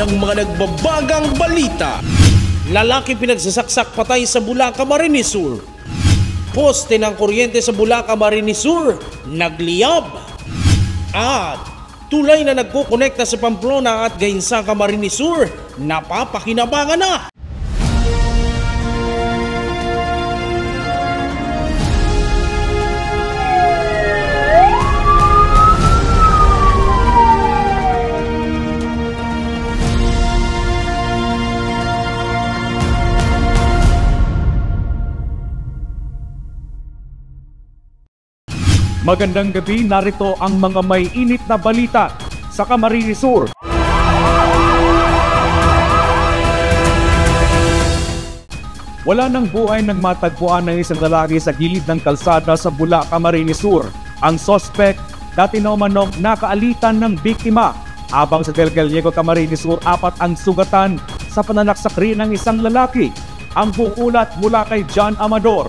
ng mga nagbabagang balita. Lalaki pinagsasaksak patay sa Bulacan, Camarines Sur. Poste ng kuryente sa Bulacan, Camarines Sur nagliyab. At tulay na nagkukonekta sa Pamplona at Gainsa, Camarines Sur napapakinabangan na. Magandang gabi, narito ang mga may init na balita sa Camarines Sur. Wala nang buhay nang matagpuan ng isang lalaki sa gilid ng kalsada sa Bulacan, Camarines Sur. Ang suspect, dati na umanong nakaalitan ng biktima. Habang sa Del Gallego, Camarines Sur, 4 ang sugatan sa pananaksak rin ng isang lalaki. Ang buong ulat mula kay John Amador.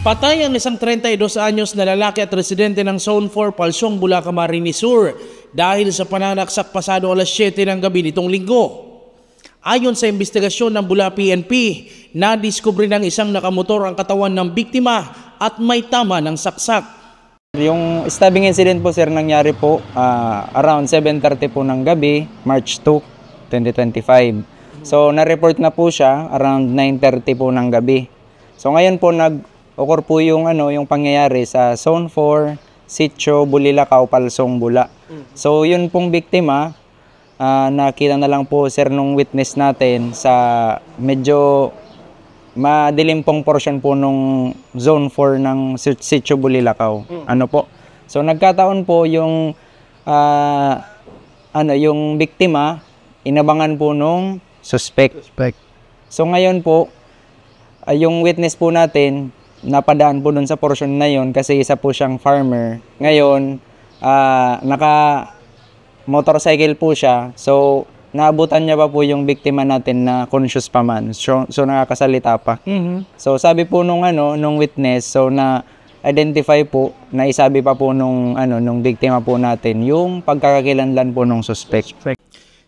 Patay ang isang 32 anyos na lalaki at residente ng Zone 4, Palsong, Bulacan, Camarines Sur dahil sa pananaksak pasado alas 7 ng gabi nitong linggo. Ayon sa investigasyon ng Bulacan PNP, nadiskubre ng isang nakamotor ang katawan ng biktima at may tama ng saksak. Yung stabbing incident po sir nangyari po around 7:30 po ng gabi, March 2, 2025. So na-report na po siya around 9:30 po ng gabi. So ngayon po nag-occur po yung pangyayari sa Zone 4, Sitio, Bulilacao, Palsong, Bula. So yun pong biktima, nakita na lang po sir nung witness natin sa medyo madilim pong portion po nung Zone 4 ng Sitio, Bulilacao. Ano po? So nagkataon po yung yung biktima inabangan po nung suspect. So ngayon po yung witness po natin napadaan po dun sa portion na yon kasi isa po siyang farmer. Ngayon, naka-motorcycle po siya. So, naabutan niya pa po yung biktima natin na conscious pa man. So nakakasalita pa. So, sabi po nung witness, so na-identify po, naisabi pa po nung biktima po natin, yung pagkakakilanlan po nung suspect.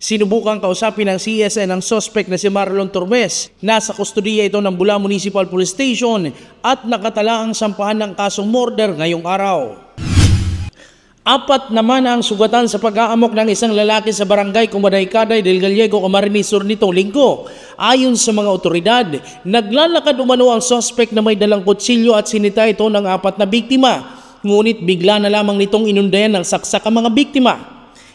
Sinubukang kausapin ng CSN ang suspect na si Marlon Tormes. Nasa kustodiya ito ng Bula Municipal Police Station at nakatala ang sampahan ng kasong murder ngayong araw. 4 naman ang sugatan sa pag-aamok ng isang lalaki sa barangay Kumaday-Kaday, Del Gallego, Camarines Sur nitong linggo. Ayon sa mga otoridad, naglalakad umano ang suspect na may dalang kutsilyo at sinita ito ng 4 na biktima. Ngunit bigla na lamang nitong inundayan ng saksak ang mga biktima.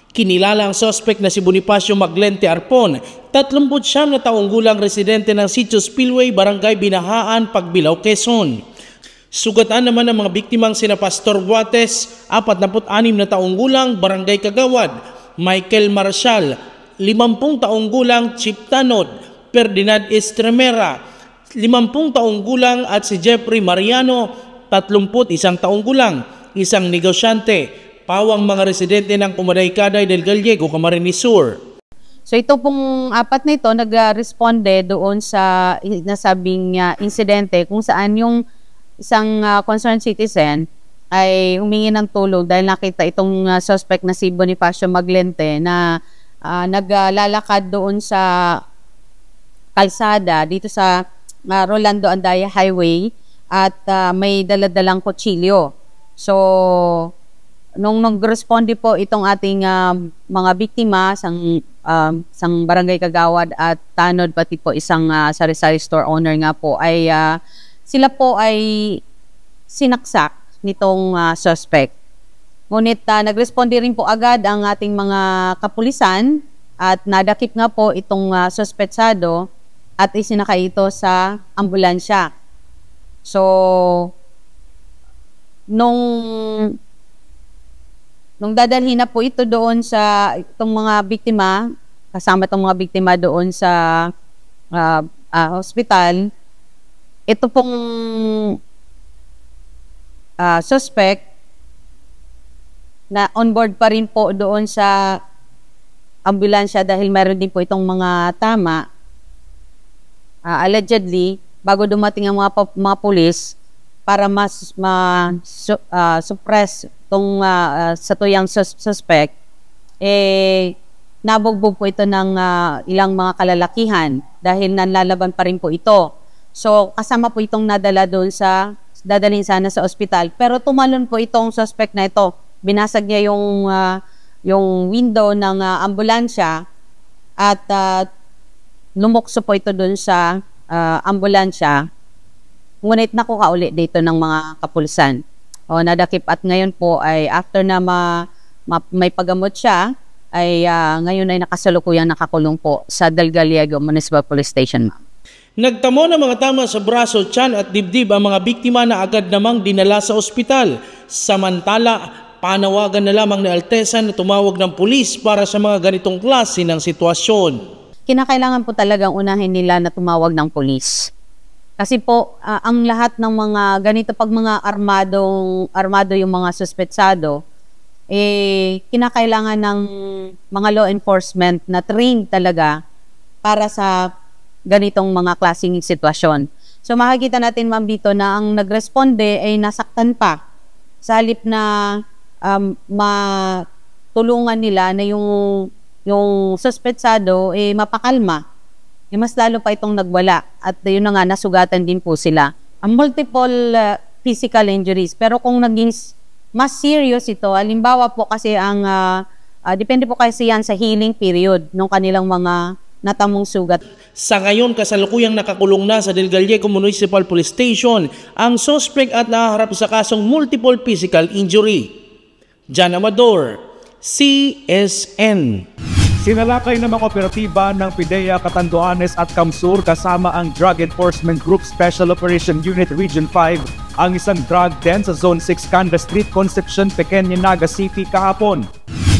Kinilala ang suspect na si Bonifacio Maglente Arpon, 39 na taong gulang residente ng Sitio Spillway, Barangay Binahaan, Pagbilao, Quezon. Sugatan naman ang mga biktimang sina Pastor Buates, 46 na taong gulang, Barangay Kagawad, Michael Marshall, 50 taong gulang, Chip Tanod, Ferdinand Estremera, 50 taong gulang at si Jeffrey Mariano, 31 taong gulang, isang negosyante. Pawang mga residente ng Kumaday-Kaday, Del Gallego, Camarines Sur. So ito pong 4 na ito nag-responde doon sa nasabing insidente kung saan yung isang concerned citizen ay humingi ng tulong dahil nakita itong suspect na si Bonifacio Maglente na naglalakad doon sa kalsada dito sa Rolando Andaya Highway at may daladalang kutsilyo. So nung nag-responde po itong ating mga biktima, isang barangay Kagawad at Tanod, pati po isang sari-sari store owner nga po, ay sila po ay sinaksak nitong suspect. Ngunit nag-responde rin po agad ang ating mga kapulisan at nadakip nga po itong suspetsado at isinakay ito sa ambulansya. So, nung dadalhin na po ito doon sa itong mga biktima, kasama itong mga biktima doon sa hospital, ito pong suspect na on board pa rin po doon sa ambulansya dahil meron din po itong mga tama. Allegedly, bago dumating ang mga pulis para suppress itong sa tuyang suspect, nabugbog po ito ng ilang mga kalalakihan dahil nanlalaban pa rin po ito. So, kasama po itong nadala doon dadalhin sana sa ospital. Pero tumalon po itong suspect na ito. Binasag niya yung window ng ambulansya at lumukso po ito doon sa ambulansya. Ngunit nakuha ulit dito ng mga kapulsan. O nadakip at ngayon po ay after na may paggamot siya, ay ngayon ay nakasalukuyang nakakulong po sa Del Gallego Municipal Police Station. Nagtamo ng mga tama sa braso, tiyan at dibdib ang mga biktima na agad namang dinala sa ospital. Samantala, panawagan na lamang ni Altesa na tumawag ng pulis para sa mga ganitong klase ng sitwasyon. Kinakailangan po talagang unahin nila na tumawag ng pulis. Kasi po, ang lahat ng mga ganito, pag mga armado yung mga suspetsado, kinakailangan ng mga law enforcement na trained talaga para sa ganitong mga klaseng sitwasyon. So makikita natin, Ma'am Bito, na ang nagresponde ay nasaktan pa. Sa halip na matulungan nila na yung suspetsado mapakalma. Mas lalo pa itong nagwala. At yun na nga, nasugatan din po sila. Ang multiple physical injuries. Pero kung naging mas serious ito, halimbawa po kasi depende po kasi yan sa healing period ng kanilang mga natamong sugat. Sa ngayon, kasalukuyang nakakulong na sa Del Gallego Municipal Police Station ang suspect at nahaharap sa kasong multiple physical injury. Jan Amador, CSN. Sinalakay ng mga operatiba ng PIDEA Catanduanes at Kamsur kasama ang Drug Enforcement Group Special Operation Unit Region 5 ang isang drug den sa Zone 6 Canada Street, Concepcion, Pequeña, Naga City kahapon.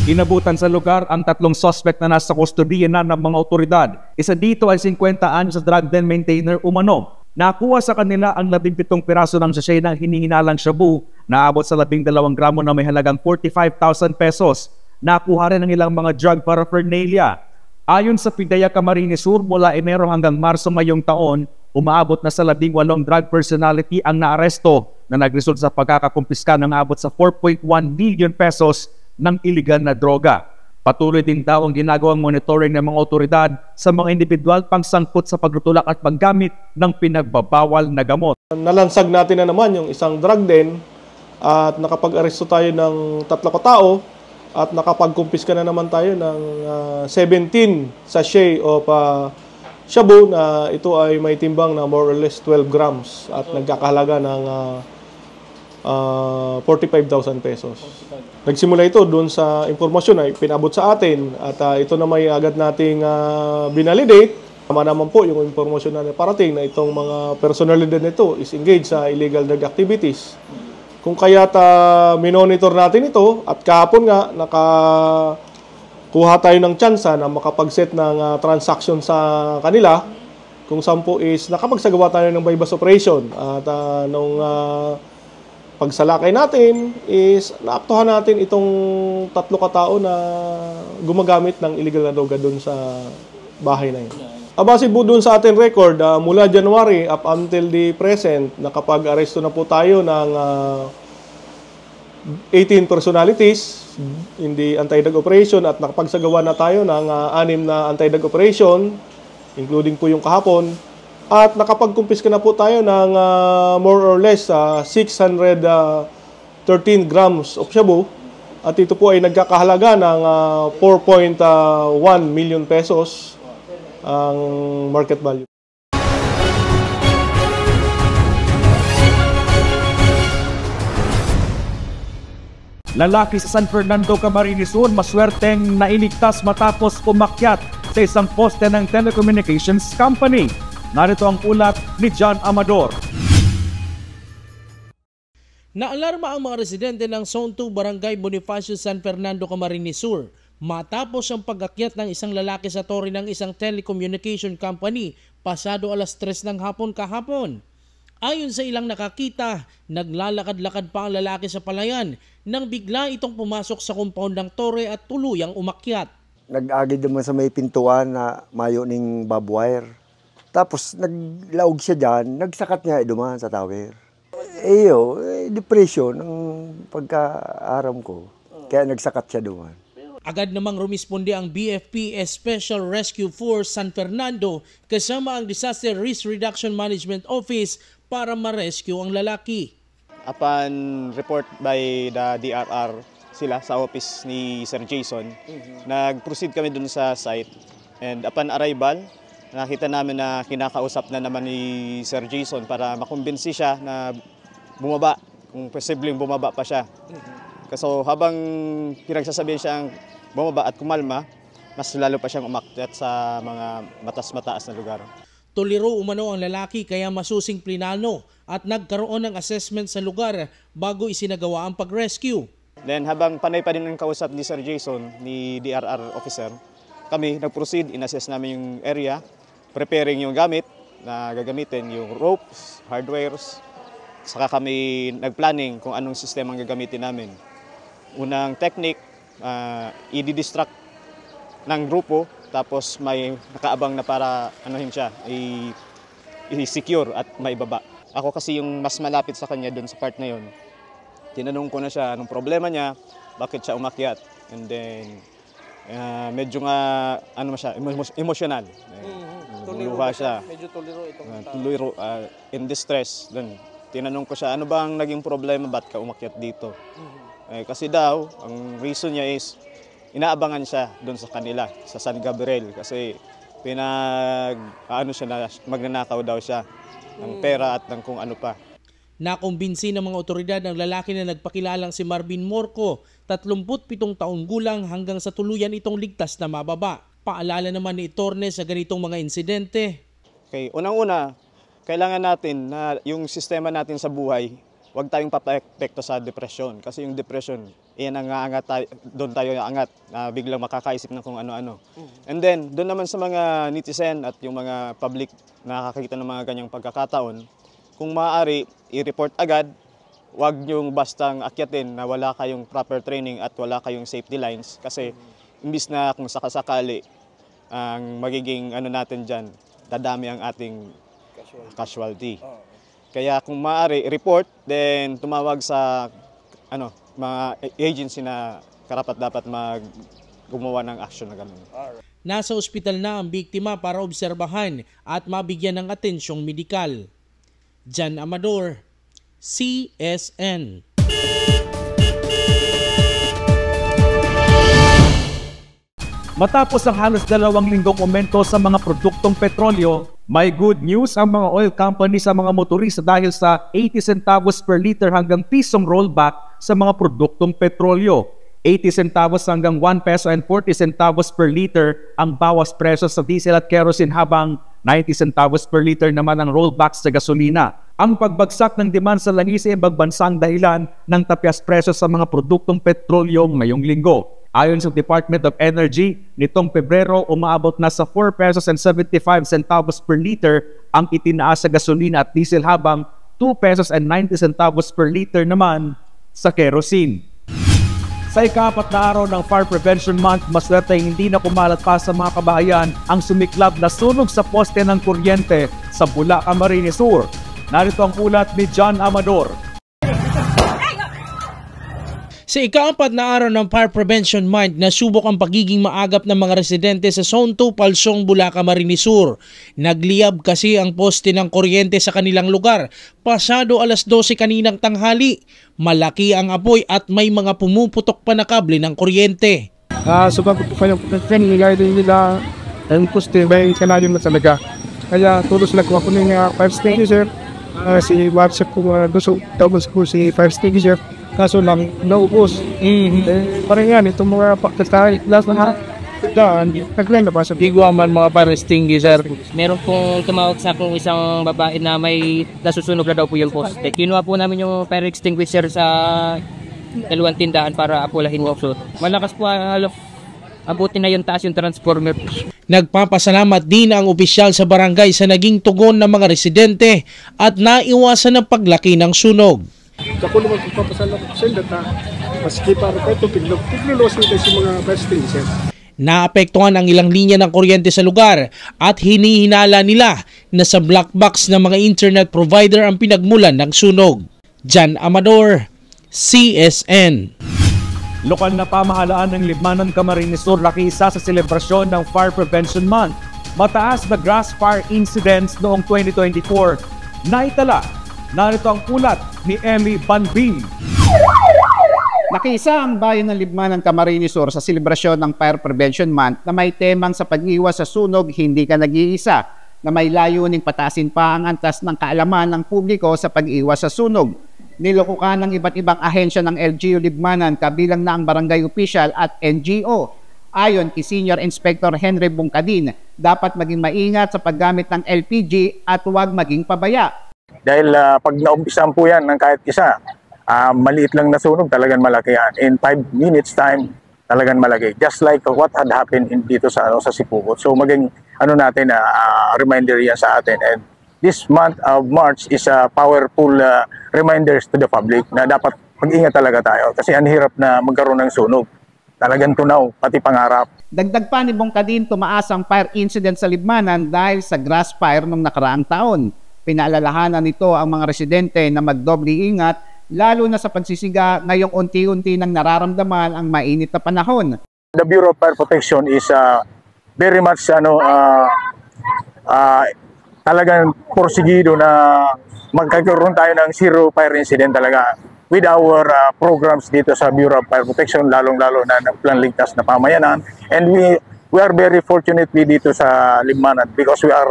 Inabutan sa lugar ang 3 suspect na nasa kustodiya na ng mga otoridad. Isa dito ay 50 anyos sa drug den maintainer umano. Nakuha sa kanila ang 17 piraso ng sachet ng hinihinalang shabu na abot sa 12 gramo na may halagang 45,000 pesos. Nakuha rin ang ilang mga drug paraphernalia. Ayon sa PIDEA Camarines Sur, mula Enero hanggang Marso ngayong taon, umaabot na sa 18 drug personality ang naaresto na nagresult sa pagkakakumpiska ng abot sa 4.1 million pesos ng iligal na droga. Patuloy din daw ang ginagawang monitoring ng mga otoridad sa mga individual pangsangkot sa pagtutulak at paggamit ng pinagbabawal na gamot. Nalansag natin na naman yung isang drug den at nakapag-aresto tayo ng 3 katao at nakapagkumpiska na naman tayo ng 17 sachet of shabu na ito ay may timbang na more or less 12 grams at nagkakahalaga ng 45,000 pesos. Nagsimula ito doon sa impormasyon na pinabot sa atin at ito na may agad nating binalidate. Tama naman po yung impormasyon na parating na itong mga personalidad nito is engaged sa illegal drug activities. Kung kaya't minonitor natin ito at kahapon nga nakakuha tayo ng tsansa na makapag-set ng transaction sa kanila. Kung saan po is nakapagsagawa tayo ng bypass operation at nung pagsalakay natin is naaktuhan natin itong 3 katao na gumagamit ng illegal na droga doon sa bahay na yun. Base po doon sa ating record, mula January up until the present, nakapag-aresto na po tayo ng 18 personalities in the anti-drug operation at nakapagsagawa na tayo ng 6 na anti-drug operation, including po yung kahapon. At nakapagkumpiska na po tayo ng more or less 613 grams of shabu. At ito po ay nagkakahalaga ng 4.1 million pesos ang market value. Lalaki sa San Fernando, Camarines Sur maswerteng nailigtas matapos umakyat sa isang poste ng telecommunications company. Narito ang ulat ni Jan Amador. Naalarma ang mga residente ng Zone 2 Barangay Bonifacio, San Fernando, Camarines Sur matapos ang pag-akyat ng isang lalaki sa tore ng isang telecommunication company pasado alas 3 ng hapon kahapon. Ayon sa ilang nakakita, naglalakad-lakad pa ang lalaki sa palayan nang bigla itong pumasok sa compound ng tore at tuluyang umakyat. Nag-agi naman sa may pintuan na mayo ning barbed wire. Tapos naglaog siya dyan, nagsakat niya dumaan sa tower. Depression ang pagka-aram ko. Kaya nagsakat siya dumaan. Agad namang rumisponde ang BFP Special Rescue Force San Fernando kasama ang Disaster Risk Reduction Management Office para ma-rescue ang lalaki. Upon report by the DRR sila sa office ni Sir Jason, nag-proceed kami dun sa site, and upon arrival, nakita namin na kinakausap na naman ni Sir Jason para makumbinsi siya na bumaba, kung posibleng bumaba pa siya. So habang pinagsasabihin siyang bumaba at kumalma, mas lalo pa siyang umakyat sa mga matas-mataas na lugar. Tuliro umano ang lalaki kaya masusing plinano at nagkaroon ng assessment sa lugar bago isinagawa ang pag-rescue. Then habang panay pa din ang kausap ni Sir Jason, ni DRR officer, kami nag-proceed, in-assess namin yung area, preparing yung gamit na gagamitin, yung ropes, hardwares, saka kami nag-planning kung anong sistema ang gagamitin namin. Unang technique, i-distract ng grupo, tapos may nakaabang na para anuhin siya, i-secure at maibaba. Ako kasi yung mas malapit sa kanya doon sa part na yun. Tinanong ko na siya anong problema niya, bakit siya umakyat. And then, medyo nga, emotional. Luha siya. Medyo tuliro itong tuliro, in distress. Then, tinanong ko siya, ano bang naging problema, ba't ka umakyat dito? Kasi daw, ang reason niya is, inaabangan siya doon sa kanila, sa San Gabriel. Kasi, siya na magnanakaw daw siya ng pera at ng kung ano pa. Nakumbinsi ng mga otoridad ang lalaki na nagpakilalang si Marvin Morco, 37 taong gulang hanggang sa tuluyan itong ligtas na mababa. Paalala naman ni Torne sa ganitong mga insidente. Okay, unang-una, kailangan natin na yung sistema natin sa buhay, huwag tayong papaepekto sa depression. Kasi yung depression, iyan ang aangat doon tayo aangat, na biglang makakaisip ng kung ano-ano. And then, doon naman sa mga netizen at yung mga public na nakakita ng mga ganyang pagkakataon, kung maaari, i-report agad, huwag niyong bastang akyatin na wala kayong proper training at wala kayong safety lines. Kasi imbis na kung sakasakali, ang magiging natin dyan, dadami ang ating casualty. Kaya kung maaari, report, then tumawag sa mga agency na karapat-dapat gumawa ng action na gano'n. Nasa ospital na ang biktima para obserbahan at mabigyan ng atensyong medikal. Jan Amador, CSN. Matapos ang halos 2 linggong aumento sa mga produktong petrolyo, may good news ang mga oil company sa mga motorista dahil sa 80 centavos per liter hanggang pisong rollback sa mga produktong petrolyo. 80 centavos hanggang 1 peso and 40 centavos per liter ang bawas presyo sa diesel at kerosene habang 90 centavos per liter naman ang rollback sa gasolina. Ang pagbagsak ng demand sa langis ay ibang bansang dahilan ng tapyas presyo sa mga produktong petrolyo ngayong linggo. Ayon sa Department of Energy, nitong Pebrero umaabot na sa 4 pesos and 75 centavos per liter ang itinaas sa gasolina at diesel habang 2 pesos and 90 centavos per liter naman sa kerosene. Sa ika-4 na araw ng Fire Prevention Month, maswerte hindi na kumalat pa sa mga kabahayan ang sumiklab na sunog sa poste ng kuryente sa Bulacan, Camarines Sur. Narito ang ulat ni John Amador. Sa ika-4 na araw ng Fire Prevention Month, nasubok ang pagiging maagap ng mga residente sa Zone 2, Palsong, Bulacan, Camarines Sur. Nagliyab kasi ang poste ng kuryente sa kanilang lugar. Pasado alas 12 kaninang tanghali. Malaki ang apoy at may mga pumuputok pa na kable ng kuryente. Subagot pa yung kuryente, nilagay din nila ang poste, may kanalyo na talaga. Kaya tulos lang ko ng 5 extinguisher. Si WhatsApp ko gusto tapos ko si 5 extinguisher. Kaso lang, naubos. Parang yan, itong mga pagkatay, last na daan, naglang na pa sa Biguaman mga fire extinguisher. Meron pong tumawag sa akong isang babae na may nasusunog na daw po yung poste. Kinuha po namin yung fire extinguisher sa dalawang tindahan para apulahin yung offshore. Malakas po abutin na yung taas yung transformer. Nagpapasalamat din ang opisyal sa barangay sa naging tugon ng mga residente at naiwasan ang paglaki ng sunog. Ako naman pagpapasalamat sa inyo na maski para kayo tiglulos nito sa mga extinguisher. Naapektuhan ang ilang linya ng kuryente sa lugar at hinihinala nila na sa black box ng mga internet provider ang pinagmulan ng sunog. Jan Amador, CSN. Lokal na pamahalaan ng Libmanan Camarines Sur nakiisa sa selebrasyon ng Fire Prevention Month. Mataas na grass fire incidents noong 2024 naitala. Narito ang ulat ni Emmy Banbing. Nakiisa ang bayan ng Libmanan Camarines Sur sa selebrasyon ng Fire Prevention Month na may temang sa pag-iwas sa sunog, hindi ka nag-iisa, na may layuning patasin pa ang antas ng kaalaman ng publiko sa pag-iwas sa sunog. Nilukukan ng iba't ibang ahensya ng LGU Libmanan kabilang na ang barangay official at NGO. Ayon kay Senior Inspector Henry Bungkadin, dapat maging maingat sa paggamit ng LPG at huwag maging pabaya. Dahil pag naumpisan po yan ng kahit isa, maliit lang na sunog, talagang malaki yan. In 5 minutes time, talagang malaki. Just like what had happened dito sa Sipukot. So maging reminder yan sa atin. And this month of March is a powerful reminders to the public na dapat mag-ingat talaga tayo kasi ang hirap na magkaroon ng sunog. Talagang tunaw, pati pangarap. Dagdag pa ni Bungkadin, tumaas ang fire incident sa Libmanan dahil sa grass fire noong nakaraang taon. Pinaalalahanan nito ang mga residente na magdobli ingat, lalo na sa pagsisiga ngayong unti-unti nang nararamdaman ang mainit na panahon. The Bureau of Fire Protection is very much talagang porsigido na magkakaroon tayo ng zero fire incident talaga. With our programs dito sa Bureau of Fire Protection, lalong-lalo na ng planligtas na pamayanan. And we are very fortunately dito sa Libmanan because we are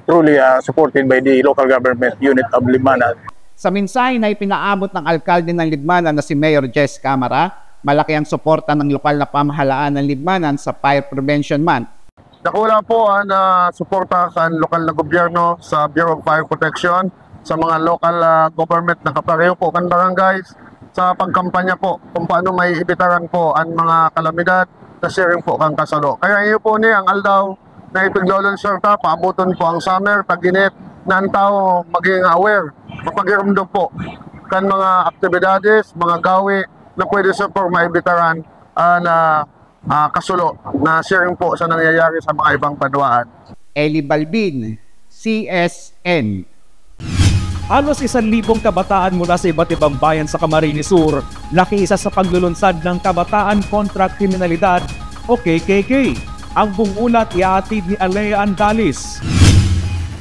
truly supported by the local government unit of Libmanan. Sa mensahe na ipinaabot ng alkalde ng Libmanan na si Mayor Jess Camara, malaki ang suporta ng lokal na pamahalaan ng Libmanan sa Fire Prevention Month. Nakula po ang suporta sa lokal na gobyerno sa Bureau of Fire Protection, sa mga local government na kapareho po kan barangays sa pagkampanya po kung paano may ibitaran po ang mga kalamidad na sharing po kang kasalo. Kaya iyo po ni ang aldaw na ipiglolon sorta, paabuton po ang summer, tag-init, na ang tao maging aware, mapagirumdom po kan mga aktibidades, mga gawi na pwede sa po maibitaran na kasulo na sharing po sa nangyayari sa mga ibang padwaan. Eli Balbin, CSN. Halos 1,000 kabataan mula sa iba't ibang bayan sa Camarines Sur nakiisa sa paglulunsad ng Kabataan kontra Kriminalidad o KKK. Ang buong ulat iatid ni Alea Andalis.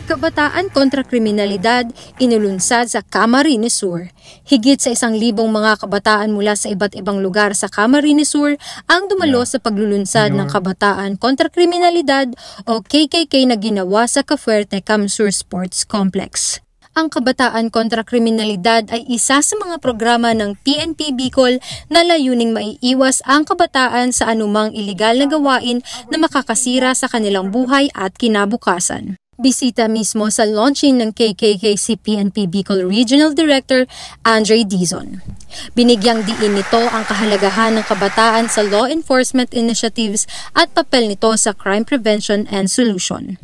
Kabataan kontra Kriminalidad inulunsad sa Camarines Sur. Higit sa 1,000 mga kabataan mula sa iba't ibang lugar sa Camarines Sur ang dumalo sa paglulunsad ng Kabataan kontra Kriminalidad o KKK na ginawa sa Cafuerte Camsur Sports Complex. Ang Kabataan kontra Kriminalidad ay isa sa mga programa ng PNP Bicol na layuning maiiwas ang kabataan sa anumang ilegal na gawain na makakasira sa kanilang buhay at kinabukasan. Bisita mismo sa launching ng KKK si PNP Bicol Regional Director Andre Dizon. Binigyang diin nito ang kahalagahan ng kabataan sa law enforcement initiatives at papel nito sa crime prevention and solution.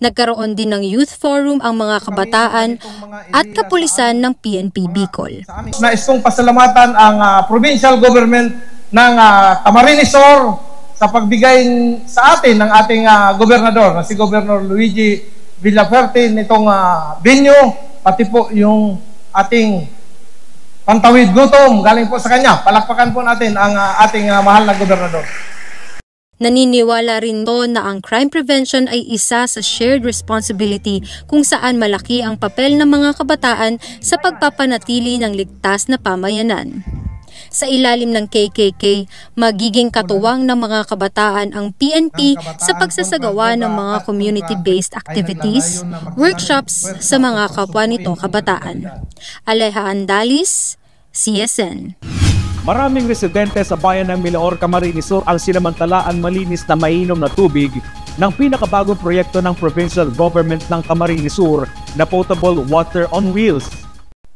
Nagkaroon din ng youth forum ang mga kabataan at kapulisan ng PNP Bicol. Nais kong pasalamatan ang provincial government ng Camarines Sur sa pagbigay sa atin ng ating gobernador na si Governor Luigi Villafuerte nitong venue, pati po yung ating pantawid gutom galing po sa kanya. Palakpakan po natin ang ating mahal na gobernador. Naniniwala rin to na ang crime prevention ay isa sa shared responsibility kung saan malaki ang papel ng mga kabataan sa pagpapanatili ng ligtas na pamayanan. Sa ilalim ng KKK, magiging katuwang ng mga kabataan ang PNP sa pagsasagawa ng mga community-based activities, workshops sa mga kapwa nito kabataan. Aleha Andalis, CSN. Maraming residente sa bayan ng Milaor, Camarines Sur ang sinamantalaan malinis na mainom na tubig ng pinakabagong proyekto ng provincial government ng Camarines Sur na potable water on wheels.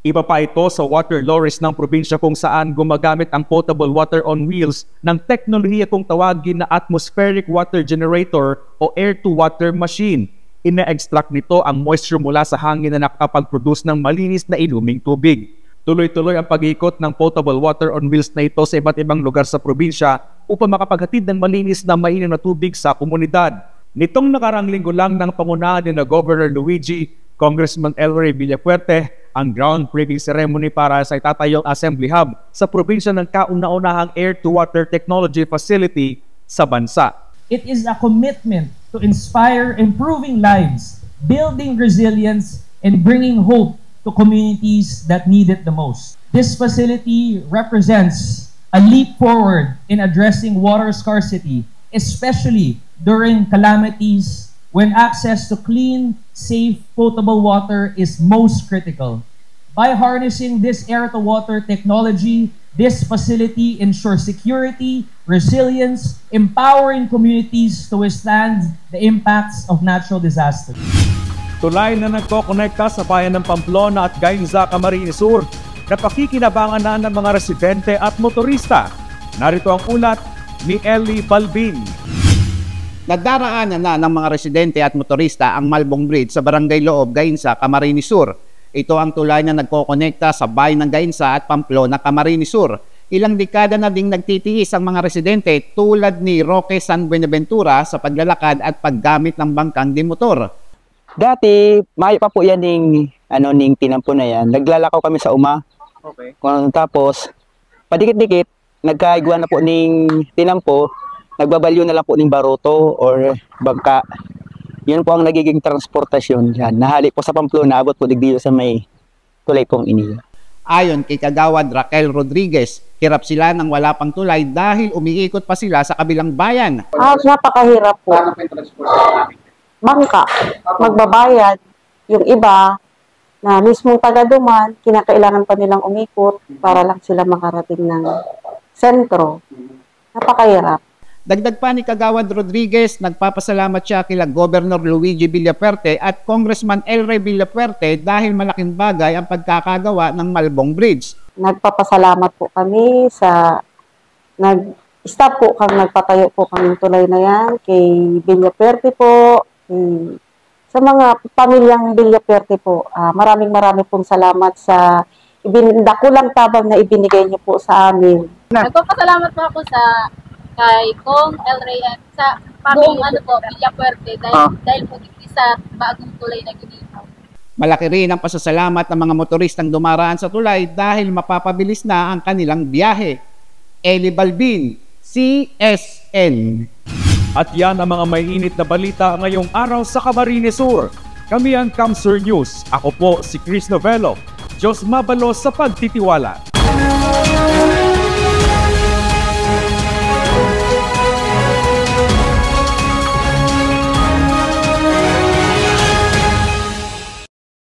Iba pa ito sa water lorries ng probinsya kung saan gumagamit ang potable water on wheels ng teknolohiya kung tawagin na atmospheric water generator o air-to-water machine. Ina-extract nito ang moisture mula sa hangin na nakapag-produce ng malinis na inuming tubig. Tuloy-tuloy ang pag-ikot ng potable water on wheels na ito sa iba't ibang lugar sa probinsya upang makapaghatid ng malinis na mainom na tubig sa komunidad. Nitong nakarang linggo lang ng pangunahan ni na Governor Luigi, Congressman Elroy Villafuerte ang groundbreaking ceremony para sa itatayong assembly hub sa probinsya ng kauna-unahang air-to-water technology facility sa bansa. It is a commitment to inspire improving lives, building resilience, and bringing hope to communities that need it the most. This facility represents a leap forward in addressing water scarcity, especially during calamities when access to clean, safe, potable water is most critical. By harnessing this air-to-water technology, this facility ensures security, resilience, empowering communities to withstand the impacts of natural disasters. Tulay na nagkokonekta sa bayan ng Pamplona at Gainza, Camarines Sur na pakikinabangan na ng mga residente at motorista. Narito ang ulat ni Ellie Balbin. Nadaraanan na ng mga residente at motorista ang Malbong Bridge sa Barangay Loob, Gainza, Camarines Sur. Ito ang tulay na nagkokonekta sa bayan ng Gainza at Pamplona, Camarines Sur. Ilang dekada na ding nagtitiis ang mga residente tulad ni Roque San Buenaventura sa paglalakad at paggamit ng bangkang dimotor. Dati, mayo pa po yan ning tinampo na yan. Naglalakaw kami sa uma. Okay. Tapos, padikit-dikit, nagkaigwa na po ning tinampo. Nagbabalyo na lang po ng baroto or bangka. Yun po ang nagiging transportasyon dyan. Nahali po sa Pamplona, abot po dito sa may tulay pong iniya. Ayon kay Kagawad Raquel Rodriguez, hirap sila nang wala pang tulay dahil umiikot pa sila sa kabilang bayan. Napakahirap po. Bangka, magbabayad. Yung iba na mismong taga-duman, kinakailangan pa nilang umikot para lang sila makarating ng sentro. Napakahirap. Dagdag pa ni Kagawad Rodriguez, nagpapasalamat siya kila Governor Luigi Villafuerte at Congressman Elray Villafuerte dahil malaking bagay ang pagkakagawa ng Malbong Bridge. Nagpapasalamat po kami sa nag-stop po kang nagpatayo po kami tulay na yan kay Villafuerte po, sa mga pamilyang Villafuerte po. Maraming pong salamat sa dakulang tabang na ibinigay niyo po sa amin. Nagpapasalamat po ako sa kay Kong Elray sa pamilya Villafuerte dahil po sa bagong tulay na ginagawa. Malaki rin ang pasasalamat ng mga motoristang dumaraan sa tulay dahil mapapabilis na ang kanilang biyahe. Ellie Balbin, CSN. At yan ang mga mainit na balita ngayong araw sa Camarines Sur. Kami ang Camsur News. Ako po si Chris Novello. Diyos mabalos sa pagtitiwala.